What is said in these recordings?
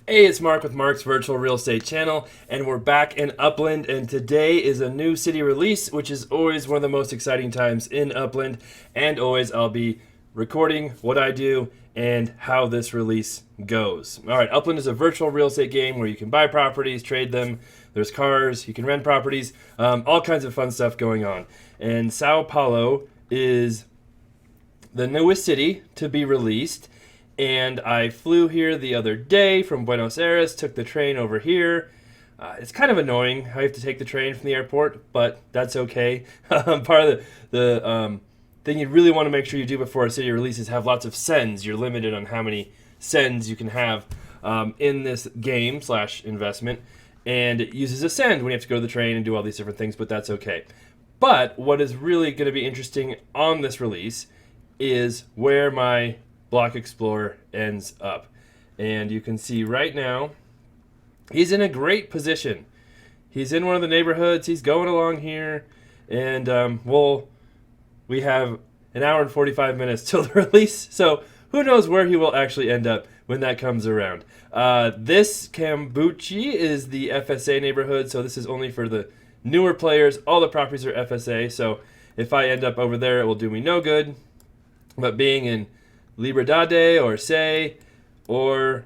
Hey, it's Mark with Mark's Virtual Real Estate Channel, and we're back in Upland, and today is a new city release, which is always one of the most exciting times in Upland, and always I'll be recording what I do and how this release goes. All right, Upland is a virtual real estate game where you can buy properties, trade them, there's cars, you can rent properties, all kinds of fun stuff going on. And Sao Paulo is the newest city to be released. And I flew here the other day from Buenos Aires, took the train over here. It's kind of annoying how you have to take the train from the airport, but that's okay. Part of the thing you really want to make sure you do before a city release is have lots of sends. You're limited on how many sends you can have in this game / investment. And it uses a send when you have to go to the train and do all these different things, but that's okay. But what is really going to be interesting on this release is where my Block Explorer ends up. And you can see right now, he's in a great position. He's in one of the neighborhoods. He's going along here. And we have an hour and 45 minutes till the release. So who knows where he will actually end up when that comes around. This Cambuchi is the FSA neighborhood. So this is only for the newer players. All the properties are FSA. So if I end up over there, it will do me no good. But being in Liberdade or Say or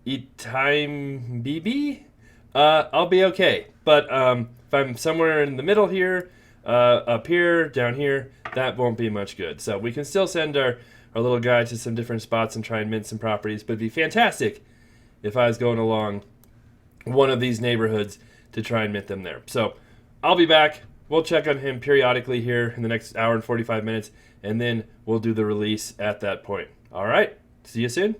Itaimbibi, I'll be okay. But if I'm somewhere in the middle here, up here, down here, that won't be much good. So we can still send our little guy to some different spots and try and mint some properties. But it'd be fantastic if I was going along one of these neighborhoods to try and mint them there. So I'll be back. We'll check on him periodically here in the next hour and 45 minutes, and then we'll do the release at that point. All right, see you soon.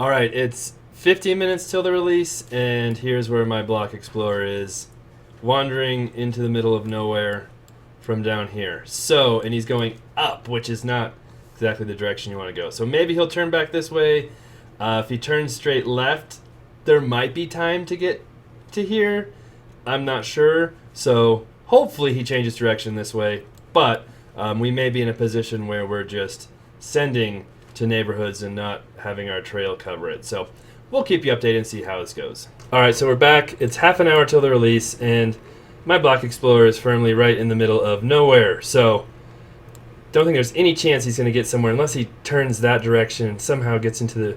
All right, it's 15 minutes till the release, and here's where my Block Explorer is, wandering into the middle of nowhere from down here. So, and he's going up, which is not exactly the direction you want to go. So maybe he'll turn back this way. If he turns straight left, there might be time to get to here. I'm not sure. So hopefully he changes direction this way, but we may be in a position where we're just sending to neighborhoods and not having our trail cover it. So we'll keep you updated and see how this goes. All right, so we're back. It's half an hour till the release, and my Block Explorer is firmly right in the middle of nowhere. So don't think there's any chance he's going to get somewhere unless he turns that direction and somehow gets into the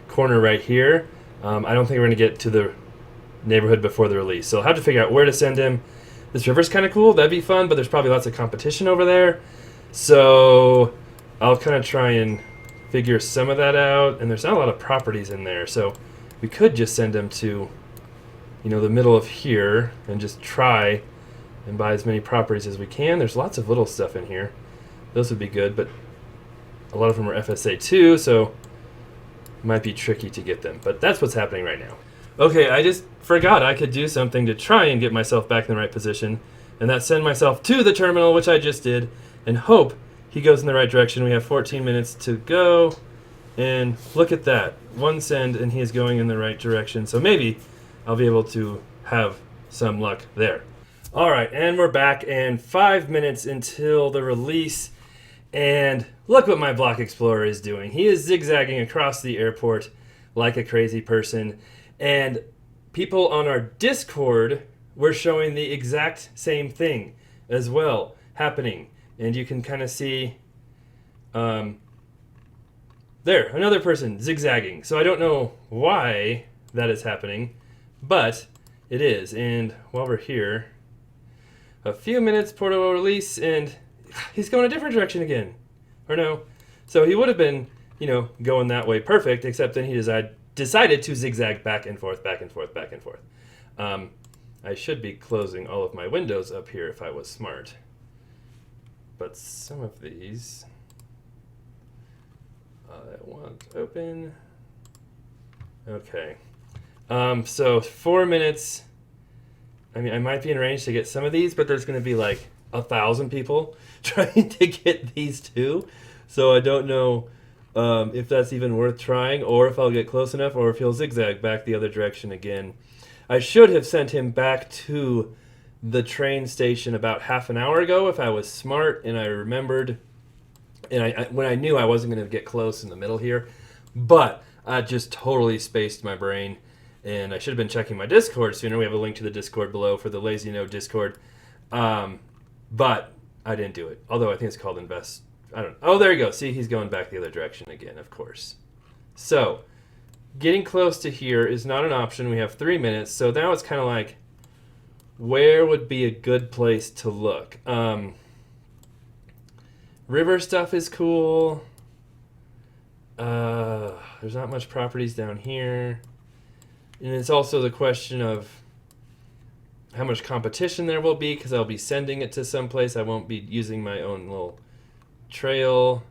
corner right here. I don't think we're going to get to the neighborhood before the release. So I'll have to figure out where to send him. This river's kind of cool. That'd be fun, but there's probably lots of competition over there. So I'll kind of try and figure some of that out. And there's not a lot of properties in there. So we could just send him to, the middle of here and just try and buy as many properties as we can. There's lots of little stuff in here. Those would be good, but a lot of them are FSA too, so it might be tricky to get them. But that's what's happening right now. Okay, I just forgot I could do something to try and get myself back in the right position, and that's send myself to the terminal, which I just did, and hope he goes in the right direction. We have 14 minutes to go, and look at that. One send, and he is going in the right direction, so maybe I'll be able to have some luck there. All right, and we're back, and 5 minutes until the release, and look what my Block Explorer is doing. He is zigzagging across the airport like a crazy person. And people on our Discord were showing the exact same thing as well happening. And you can kind of see there, another person zigzagging. So I don't know why that is happening, but it is. And while we're here, a few minutes, Porto will release, and he's going a different direction again. Or no. So he would have been, going that way perfect, except then he decided to zigzag back and forth, back and forth, back and forth. I should be closing all of my windows up here if I was smart. But some of these I want open. Okay. So 4 minutes. I mean, I might be in range to get some of these, but there's going to be like 1,000 people trying to get these too. So I don't know if that's even worth trying, or if I'll get close enough, or if he'll zigzag back the other direction again. I should have sent him back to the train station about half an hour ago if I was smart and I remembered, and when I knew I wasn't going to get close in the middle here, but I just totally spaced my brain And I should have been checking my Discord sooner. We have a link to the Discord below for the Lazy No Discord. But I didn't do it. Although I think it's called Invest. I don't know. Oh, there you go. See, he's going back the other direction again, of course. So, getting close to here is not an option. We have 3 minutes. So now it's kind of like, where would be a good place to look? River stuff is cool. There's not much properties down here. And it's also the question of how much competition there will be, because I'll be sending it to someplace. I won't be using my own little trail.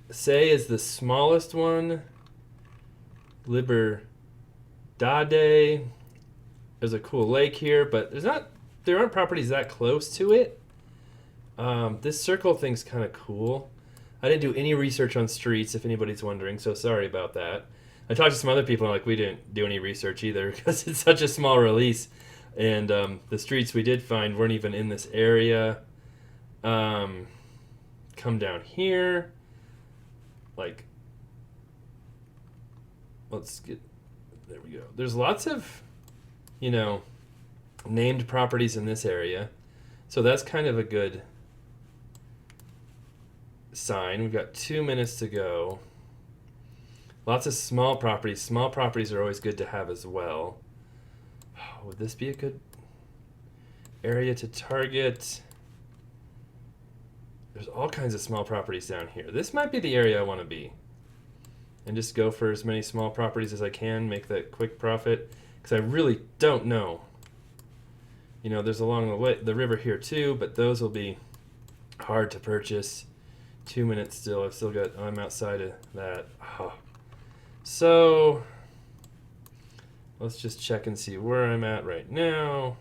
Say is the smallest one. Liberdade. There's a cool lake here, but there aren't properties that close to it. This circle thing's kind of cool. I didn't do any research on streets, if anybody's wondering, so sorry about that. I talked to some other people, and like, we didn't do any research either because it's such a small release. And the streets we did find weren't even in this area. Come down here. Like, let's get, there we go. There's lots of, named properties in this area. So that's kind of a good sign. We've got 2 minutes to go. Lots of small properties. Small properties are always good to have as well. Oh, would this be a good area to target? There's all kinds of small properties down here. This might be the area I want to be. And just go for as many small properties as I can, make that quick profit. Because I really don't know. There's along the river here too, but those will be hard to purchase. 2 minutes still. I'm outside of that. Oh. So let's just check and see where I'm at right now.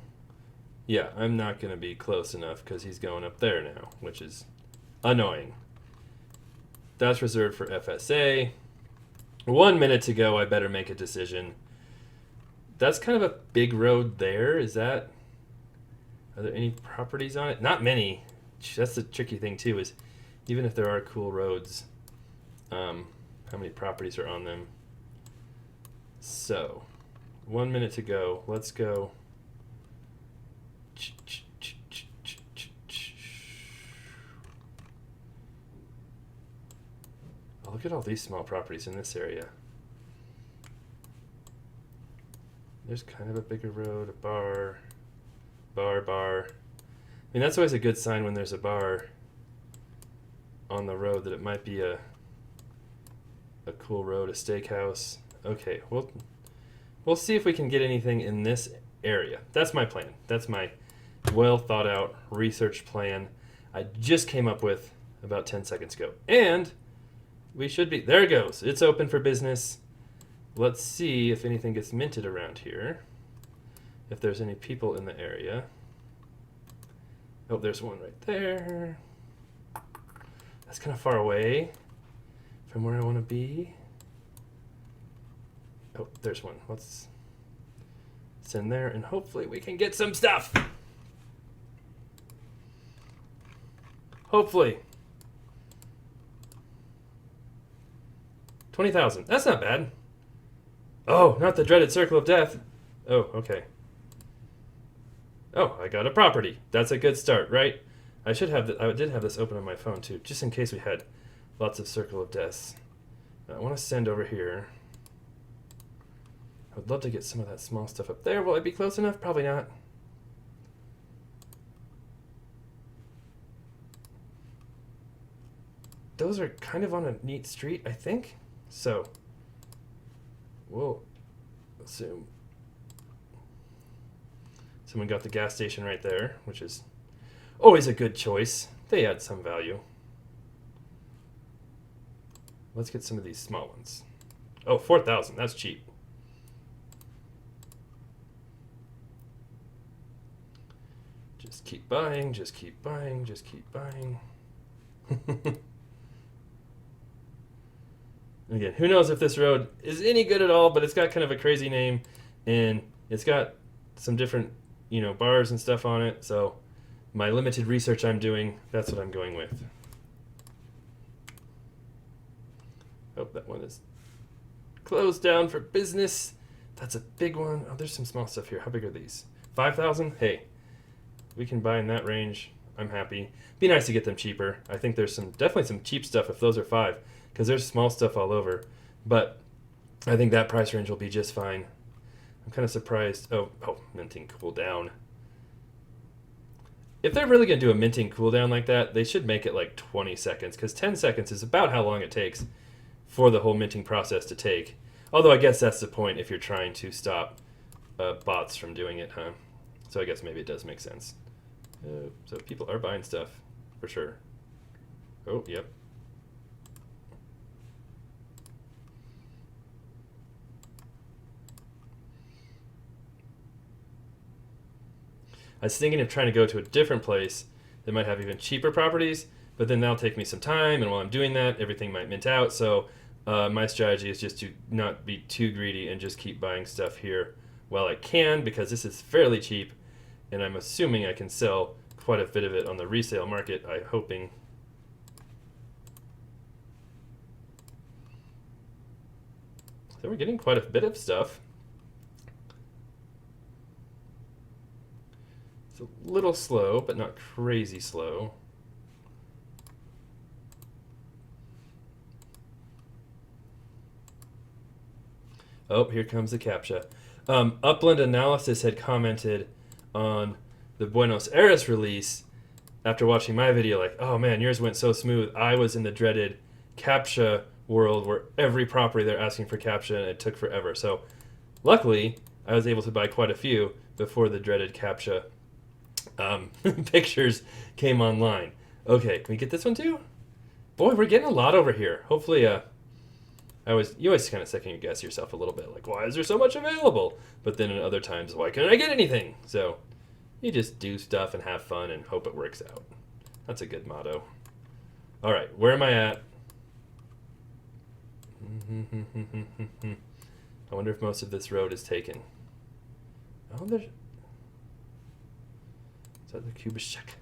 Yeah, I'm not going to be close enough because he's going up there now, which is annoying. That's reserved for FSA. 1 minute to go. I better make a decision. That's kind of a big road there. Are there any properties on it? Not many. That's the tricky thing too, is even if there are cool roads, how many properties are on them? So, 1 minute to go. Let's go. Oh, look at all these small properties in this area. There's kind of a bigger road, a bar. I mean, that's always a good sign when there's a bar on the road, that it might be a cool road, a steakhouse. Okay, we'll see if we can get anything in this area. That's my plan. That's my well thought out research plan I just came up with about 10 seconds ago. And we should be, there it goes. It's open for business. Let's see if anything gets minted around here. If there's any people in the area. Oh, there's one right there. That's kind of far away from where I want to be. Oh, there's one. Let's send there, and hopefully we can get some stuff. Hopefully. 20,000. That's not bad. Oh, not the dreaded circle of death. Oh, okay. Oh, I got a property. That's a good start, right? I did have this open on my phone too, just in case we had lots of circle of deaths. I want to send over here. I would love to get some of that small stuff up there. Will I be close enough? Probably not. Those are kind of on a neat street, I think. So, we'll assume. Someone got the gas station right there, which is always a good choice. They add some value. Let's get some of these small ones. Oh, 4,000. That's cheap. Just keep buying, just keep buying, just keep buying. Again, who knows if this road is any good at all, but it's got kind of a crazy name, and it's got some different, bars and stuff on it. So my limited research I'm doing, that's what I'm going with. Oh, that one is closed down for business. That's a big one. Oh, there's some small stuff here. How big are these? 5,000? Hey, we can buy in that range. I'm happy. Be nice to get them cheaper. I think there's definitely some cheap stuff if those are 5, because there's small stuff all over. But I think that price range will be just fine. I'm kind of surprised. Oh, minting cooldown. If they're really going to do a minting cooldown like that, they should make it like 20 seconds, because 10 seconds is about how long it takes for the whole minting process to take. Although I guess that's the point if you're trying to stop bots from doing it, huh? So I guess maybe it does make sense. So people are buying stuff, for sure. Oh, yep. I was thinking of trying to go to a different place that might have even cheaper properties, but then that'll take me some time, and while I'm doing that, everything might mint out. So my strategy is just to not be too greedy and just keep buying stuff here while I can, because this is fairly cheap, and I'm assuming I can sell quite a bit of it on the resale market. I'm hoping. So we're getting quite a bit of stuff. It's a little slow, but not crazy slow. Oh, here comes the CAPTCHA. Upland Analysis had commented on the Buenos Aires release after watching my video, like, oh man, yours went so smooth. I was in the dreaded CAPTCHA world where every property they're asking for CAPTCHA and it took forever. So luckily, I was able to buy quite a few before the dreaded CAPTCHA pictures came online. Okay, can we get this one too? Boy, we're getting a lot over here. Hopefully, you always kind of second guess yourself a little bit, like, why is there so much available? But then in other times, why can't I get anything? So you just do stuff and have fun and hope it works out. That's a good motto. All right, where am I at? I wonder if most of this road is taken. Oh, there's... Is that the Kubitschek?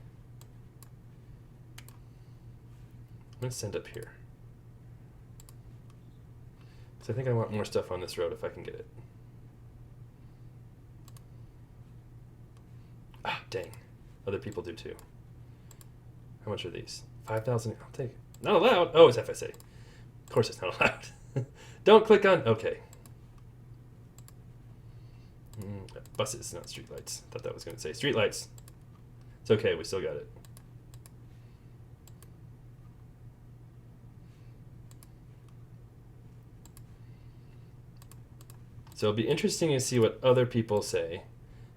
I'm going to send up here. So I think I want more stuff on this road if I can get it. Ah, dang. Other people do too. How much are these? 5,000. I'll take it. Not allowed. Oh, it's FSA. Of course it's not allowed. Don't click on... Okay. Buses, not streetlights. Thought that was going to say streetlights. It's okay. We still got it. So it'll be interesting to see what other people say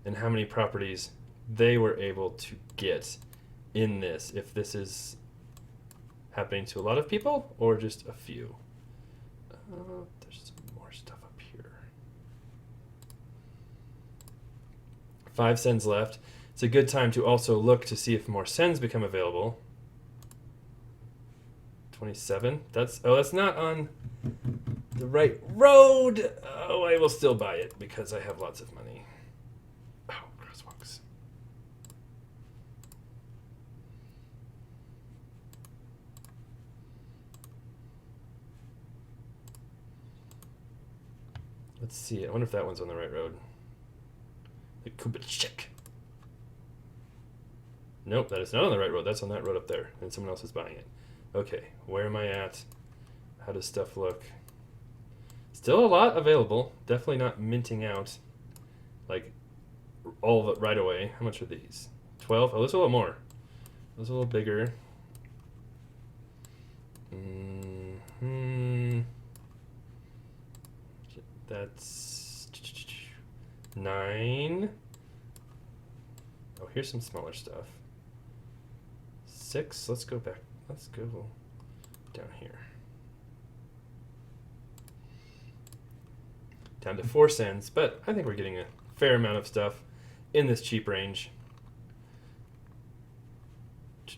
and how many properties they were able to get in this, if this is happening to a lot of people or just a few. There's some more stuff up here. 5 cents left. It's a good time to also look to see if more sends become available. 27. That's not on the right road. Oh, I will still buy it because I have lots of money. Oh, crosswalks. Let's see. I wonder if that one's on the right road. The Kubitschek. Nope, that is not on the right road. That's on that road up there, and someone else is buying it. Okay, where am I at? How does stuff look? Still a lot available. Definitely not minting out like all of it right away. How much are these? 12? Oh, there's a little more. Those are a little bigger. That's 9. Oh, here's some smaller stuff. 6. Let's go back. Let's go down here. Down to 4 cents, but I think we're getting a fair amount of stuff in this cheap range. I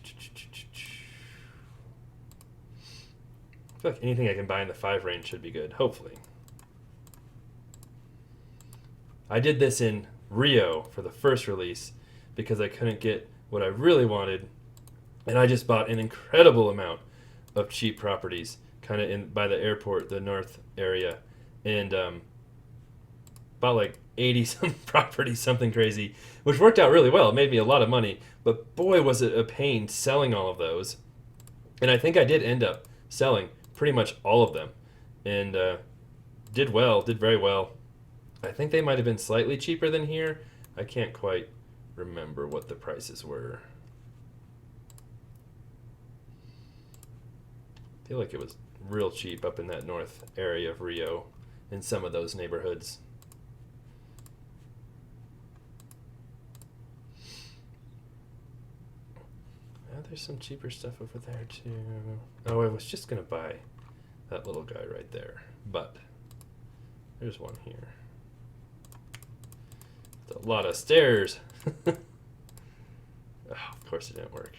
feel like anything I can buy in the 5 range should be good, hopefully. I did this in Rio for the first release because I couldn't get what I really wanted, and I just bought an incredible amount of cheap properties kind of in by the airport, the north area, and bought like 80 some properties, something crazy, which worked out really well. It made me a lot of money, but boy, was it a pain selling all of those. And I think I did end up selling pretty much all of them, and did very well. I think they might have been slightly cheaper than here. I can't quite remember what the prices were. I feel like it was real cheap up in that north area of Rio in some of those neighborhoods. There's some cheaper stuff over there too. Oh, I was just gonna buy that little guy right there, but there's one here. It's a lot of stairs. Oh, of course it didn't work.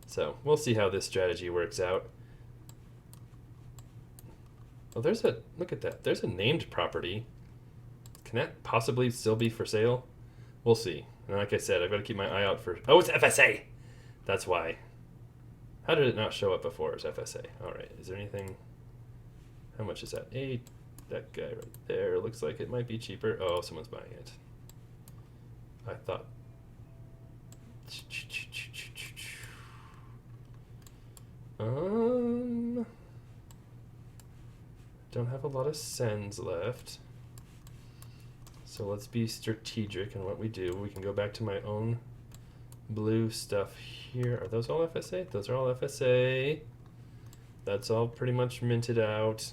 So we'll see how this strategy works out. Oh, look at that. There's a named property. Can that possibly still be for sale? We'll see. And like I said, I've got to keep my eye out for... Oh, it's FSA! That's why. How did it not show up before as FSA? All right. Is there anything... How much is that? That guy right there. Looks like it might be cheaper. Oh, someone's buying it. I thought... Don't have a lot of sends left. So let's be strategic in what we do. We can go back to my own blue stuff here. Are those all FSA? Those are all FSA. That's all pretty much minted out.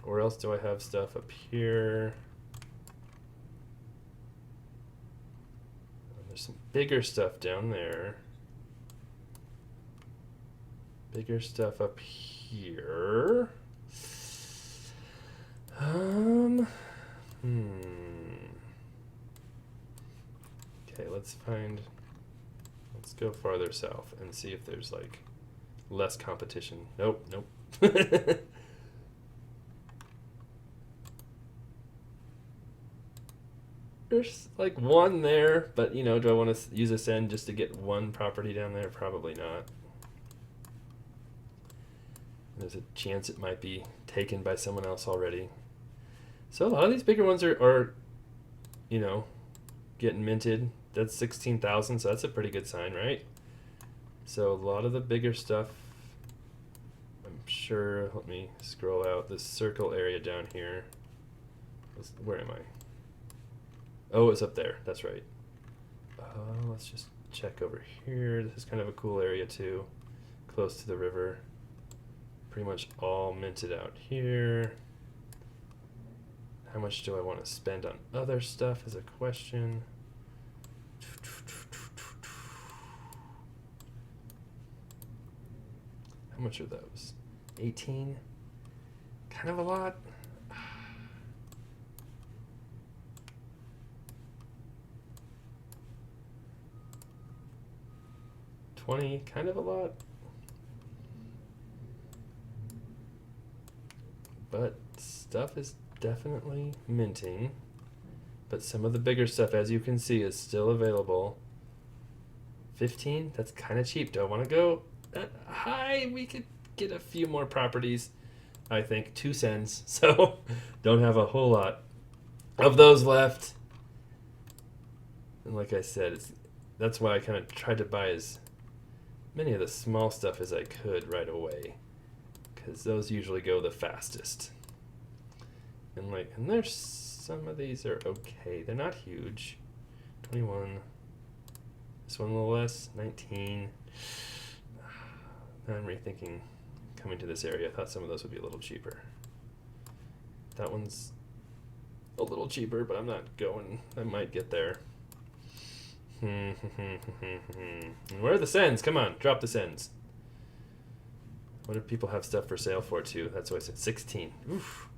Where else do I have stuff up here? And there's some bigger stuff down there. Bigger stuff up here. Okay, let's go farther south and see if there's like less competition. Nope. There's like one there, but do I want to use a send just to get one property down there? Probably not. There's a chance it might be taken by someone else already. So a lot of these bigger ones are getting minted. That's 16,000, so that's a pretty good sign, right? So a lot of the bigger stuff, I'm sure, let me scroll out this circle area down here. Where am I? Oh, it's up there, that's right. Let's just check over here. This is kind of a cool area too, close to the river. Pretty much all minted out here. How much do I want to spend on other stuff is a question. How much are those? 18? Kind of a lot. 20, kind of a lot. But stuff is definitely minting. But some of the bigger stuff, as you can see, is still available. 15? That's kind of cheap. Do I want to go that high? We could get a few more properties. I think 2 cents. So don't have a whole lot of those left. And like I said, that's why I kind of tried to buy as many of the small stuff as I could right away, because those usually go the fastest. And there's some of these are okay. They're not huge. 21. This one a little less. 19. Now I'm rethinking coming to this area. I thought some of those would be a little cheaper. That one's a little cheaper, but I'm not going. I might get there. Where are the sends? Come on, drop the sends. What if people have stuff for sale for too? That's what I said. 16. Oof.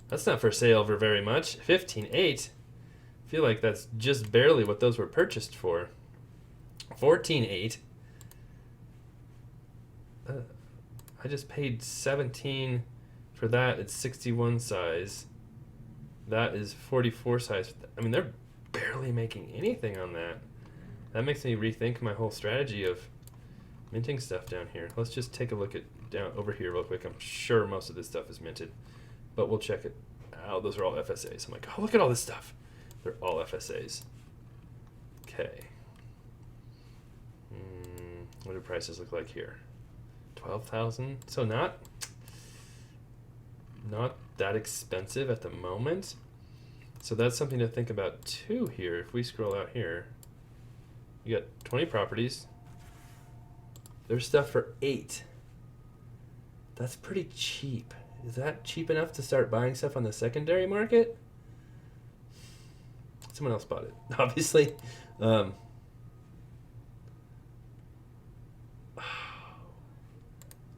That's not for sale for very much. 15. 8. I feel like that's just barely what those were purchased for. 14. 8. I just paid 17 for that. It's 61 size. That is 44 size. I mean, they're barely making anything on that. That makes me rethink my whole strategy of minting stuff down here. Let's just take a look at down over here real quick. I'm sure most of this stuff is minted, but we'll check it out. Those are all FSAs. I'm like, oh, look at all this stuff. They're all FSAs. Okay. What do prices look like here? 12,000. So not that expensive at the moment. So that's something to think about too here. If we scroll out here, you got 20 properties. There's stuff for 8. That's pretty cheap. Is that cheap enough to start buying stuff on the secondary market? Someone else bought it, obviously.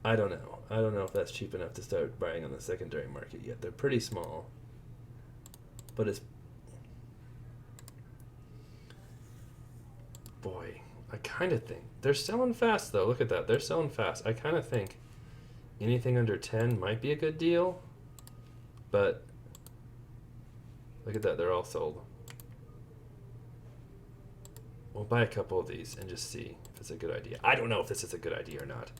I don't know. I don't know if that's cheap enough to start buying on the secondary market yet. They're pretty small. But it's... Boy, I kind of think... They're selling fast, though. Look at that. They're selling fast. I kind of think anything under 10 might be a good deal. But look at that. They're all sold. We'll buy a couple of these and just see if it's a good idea. I don't know if this is a good idea or not.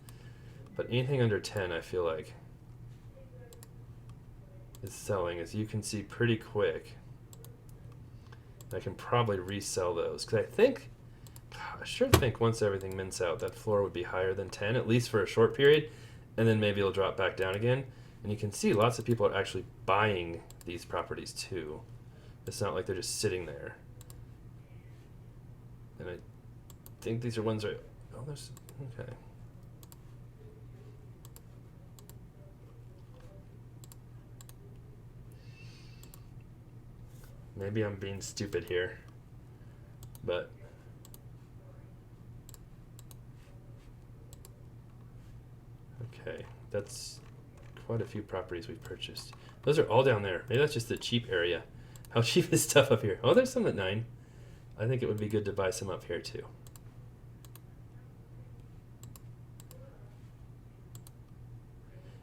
But anything under 10, I feel like, is selling, as you can see, pretty quick. I can probably resell those. Because I sure think once everything mints out, that floor would be higher than 10, at least for a short period. And then maybe it'll drop back down again. And you can see lots of people are actually buying these properties too. It's not like they're just sitting there. And I think these are ones that... Oh, there's... Okay. Maybe I'm being stupid here, but okay, that's quite a few properties we've purchased. Those are all down there. Maybe that's just the cheap area. How cheap is stuff up here? Oh, there's some at 9. I think it would be good to buy some up here too.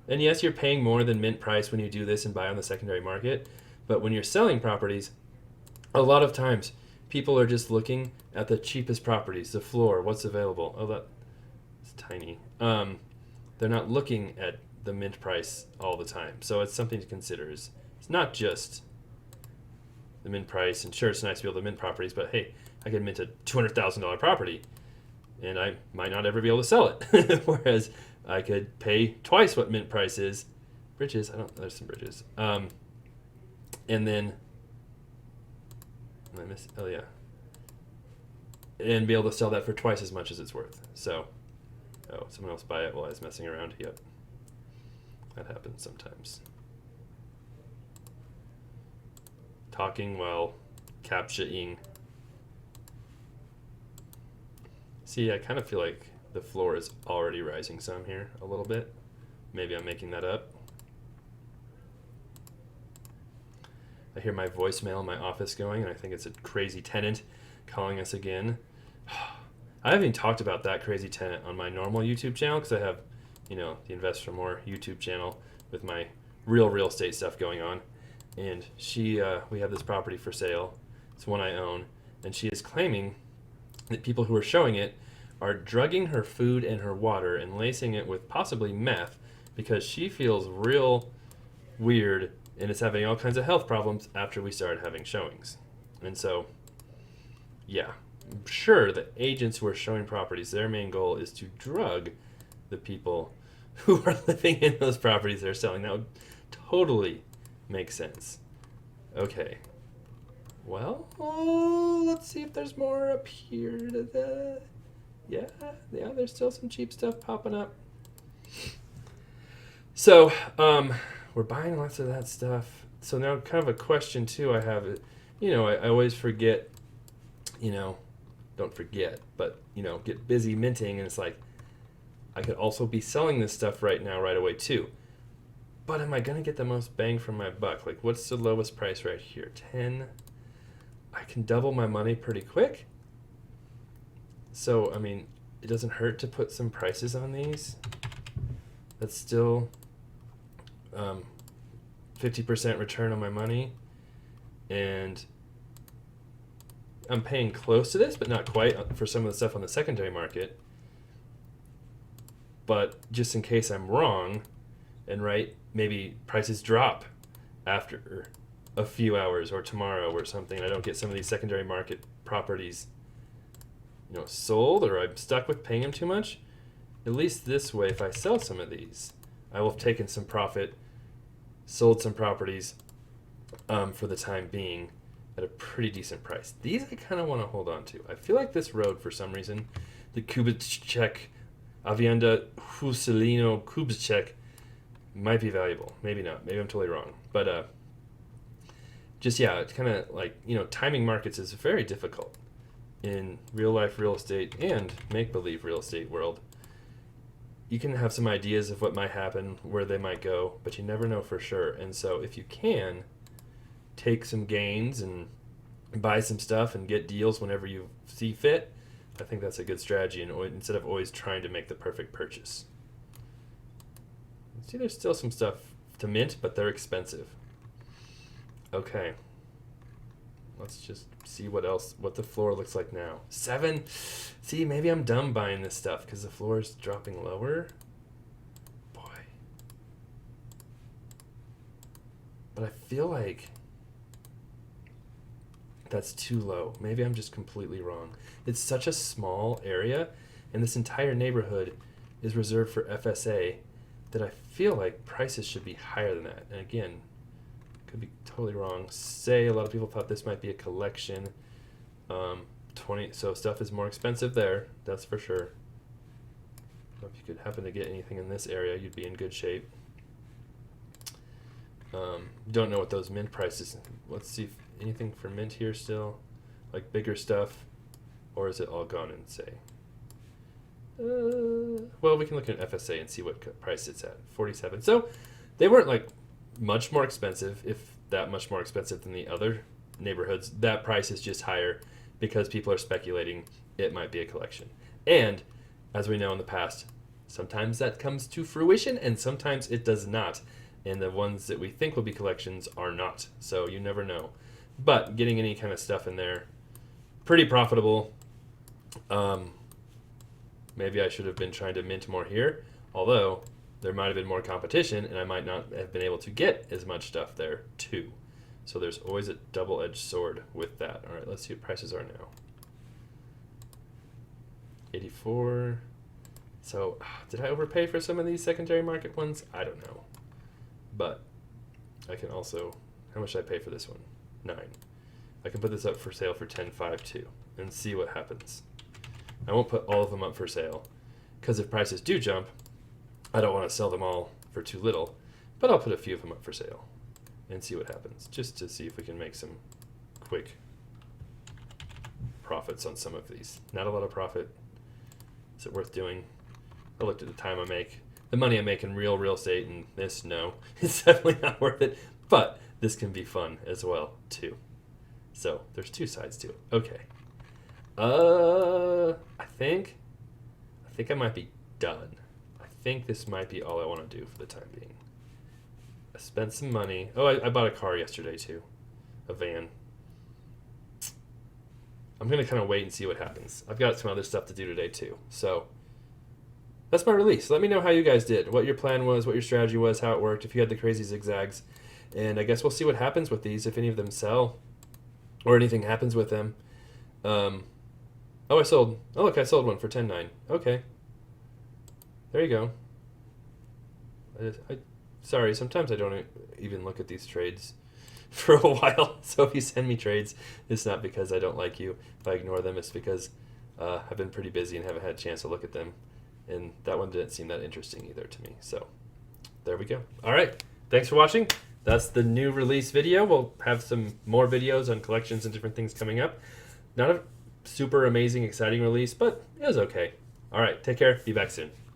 And yes, you're paying more than mint price when you do this and buy on the secondary market, but when you're selling properties, a lot of times, people are just looking at the cheapest properties, the floor, what's available. Oh, that's tiny. They're not looking at the mint price all the time. So it's something to consider. It's not just the mint price. And sure, it's nice to be able to mint properties, but hey, I could mint a $200,000 property, and I might not ever be able to sell it. Whereas I could pay twice what mint price is. Bridges, there's some bridges. And then... Oh yeah, and be able to sell that for twice as much as it's worth. So, oh, someone else buy it while I was messing around. Yep, that happens sometimes. Talking while capturing. See, I kind of feel like the floor is already rising some here a little bit. Maybe I'm making that up. I hear my voicemail in my office going, and I think it's a crazy tenant calling us again. I haven't even talked about that crazy tenant on my normal YouTube channel because I have, the Invest for More YouTube channel with my real estate stuff going on. And we have this property for sale. It's one I own. And she is claiming that people who are showing it are drugging her food and her water and lacing it with possibly meth because she feels real weird and is having all kinds of health problems after we started having showings. And so, yeah, I'm sure the agents who are showing properties, their main goal is to drug the people who are living in those properties they're selling. That would totally make sense. Okay. Well, let's see if there's more up here. Yeah, there's still some cheap stuff popping up. So, we're buying lots of that stuff. So now kind of a question too I have, I always forget, don't forget, but, get busy minting, and it's like, I could also be selling this stuff right now, right away too. But am I going to get the most bang for my buck? Like, what's the lowest price right here? 10. I can double my money pretty quick. So, I mean, it doesn't hurt to put some prices on these. That's still 50% return on my money. And I'm paying close to this, but not quite for some of the stuff on the secondary market. but just in case I'm wrong, and maybe prices drop after a few hours or tomorrow or something. I don't get some of these secondary market properties, sold, or I'm stuck with paying them too much. At least this way, if I sell some of these, I will have taken some profit, sold some properties for the time being at a pretty decent price. These I kind of want to hold on to. I feel like this road, for some reason, the Kubitschek, Avienda Huselino Kubitschek, might be valuable. Maybe not. Maybe I'm totally wrong. But it's kind of like, timing markets is very difficult in real life real estate and make-believe real estate world. You can have some ideas of what might happen, where they might go, but you never know for sure. And so if you can take some gains and buy some stuff and get deals whenever you see fit, I think that's a good strategy, and instead of always trying to make the perfect purchase. See, there's still some stuff to mint, but they're expensive. Okay. Let's just see what the floor looks like now. 7. See, maybe I'm dumb buying this stuff because the floor is dropping lower. Boy. But I feel like that's too low. Maybe I'm just completely wrong. It's such a small area, and this entire neighborhood is reserved for FSA, that I feel like prices should be higher than that. And again, could be totally wrong. Say a lot of people thought this might be a collection. 20. So stuff is more expensive there. That's for sure. If you could happen to get anything in this area, you'd be in good shape. Don't know what those mint prices. Let's see if anything for mint here still, like bigger stuff, or is it all gone in? Say. Well, we can look at FSA and see what price it's at. 47. So they weren't like much more expensive, if that much more expensive than the other neighborhoods. That price is just higher because people are speculating it might be a collection. And as we know in the past, sometimes that comes to fruition and sometimes it does not. And the ones that we think will be collections are not. So you never know. But getting any kind of stuff in there, pretty profitable. Maybe I should have been trying to mint more here, although there might have been more competition and I might not have been able to get as much stuff there too. So there's always a double-edged sword with that. All right, let's see what prices are now. 84. So did I overpay for some of these secondary market ones? I don't know. But I can also, how much did I pay for this one? 9. I can put this up for sale for 10.5 too and see what happens. I won't put all of them up for sale because if prices do jump, I don't want to sell them all for too little, but I'll put a few of them up for sale and see what happens, just to see if we can make some quick profits on some of these. Not a lot of profit. Is it worth doing? I looked at the time I make, the money I make in real estate, and this, no, it's definitely not worth it, but this can be fun as well too. So there's two sides to it. Okay. I think I might be done. I think this might be all I want to do for the time being. I spent some money. Oh, I bought a car yesterday too. A van. I'm going to kind of wait and see what happens. I've got some other stuff to do today too. So that's my release. Let me know how you guys did, what your plan was, what your strategy was, how it worked, if you had the crazy zigzags. And I guess we'll see what happens with these, if any of them sell or anything happens with them. Oh, I sold. Oh, look, I sold one for 10.9. Okay. There you go. Sorry, sometimes I don't even look at these trades for a while. So if you send me trades, it's not because I don't like you. If I ignore them, it's because I've been pretty busy and haven't had a chance to look at them. And that one didn't seem that interesting either to me. So there we go. All right. Thanks for watching. That's the new release video. We'll have some more videos on collections and different things coming up. Not a super amazing, exciting release, but it was okay. All right. Take care. Be back soon.